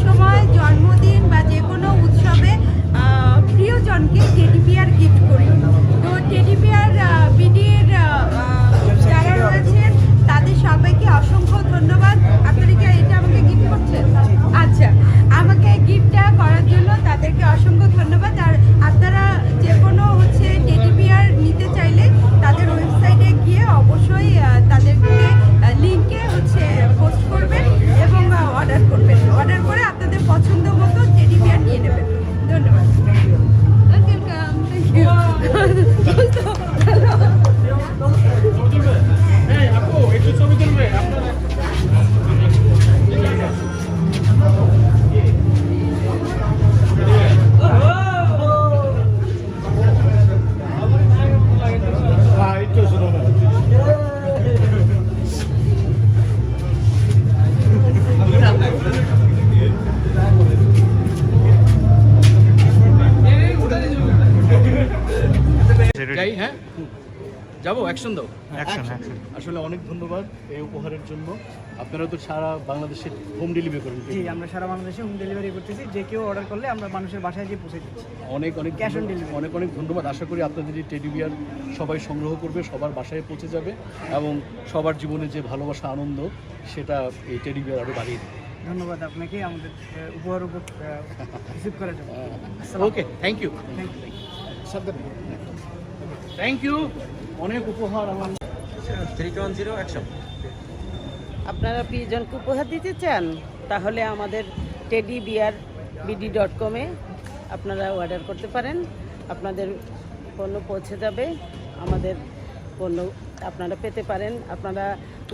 সময় জন্মদিন বা যে কোনো উৎসবে প্রিয়জনকে টেডি বিয়ার গিফট করি। তো টেডি বিয়ার বিডির যারা রয়েছেন তাদের সবাইকে অসংখ্য ধন্যবাদ। আপনারা কি এটা আমাকে গিফট করছেন? আচ্ছা, আমাকে গিফটটা করার জন্য তাদেরকে অসংখ্য ধন্যবাদ। আর আপনারা যে কোনো টেডি বিয়ার নিতে চাইলে তাদের ওয়েবসাইটে গিয়ে অবশ্যই তাদেরকে লিঙ্কে পোস্ট করবেন এবং অর্ডার করবেন। অর্ডার করে আপনাদের পছন্দ মতো টেডি বিয়ার নিয়ে নেবেন। ধন্যবাদ। যাই, হ্যাঁ যাবো, অ্যাকশন দাও। আসলে অনেক ধন্যবাদ এই উপহারের জন্য। আপনারা তো সারা বাংলাদেশে হোম ডেলিভারি করেন? জি, আমরা সারা বাংলাদেশে হোম ডেলিভারি করতেছি। যে কেউ অর্ডার করলে আমরা মানুষের বাসায় গিয়ে পৌঁছে দিচ্ছি। অনেক অনেক ক্যাশ অন ডেলিভারি। অনেক অনেক ধন্যবাদ। আশা করি আপনাদের এই টেডি বিয়ার সবাই সংগ্রহ করবে, সবার বাসায় পৌঁছে যাবে এবং সবার জীবনে যে ভালোবাসা আনন্দ সেটা এই টেডি বিয়ার আরও বাড়িয়ে দেবে। ধন্যবাদ আপনাকে আমাদের উপহার রিসিভ করার জন্য। Okay, thank you. Thank you. অনেক উপহার আমার। 310 অ্যাকশন। আপনারা প্রিয়জনকে উপহার দিতে চান তাহলে আমাদের টেডি বিয়ার BD.com আপনারা অর্ডার করতে পারেন। আপনাদের পণ্য পৌঁছে যাবে, আমাদের পণ্য আপনারা পেতে পারেন। আপনারা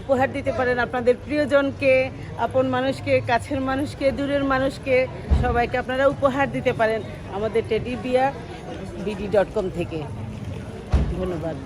উপহার দিতে পারেন আপনাদের প্রিয়জনকে, আপন মানুষকে, কাছের মানুষকে, দূরের মানুষকে, সবাইকে আপনারা উপহার দিতে পারেন আমাদের টেডি বিয়ার BD.com থেকে। ধন্যবাদ।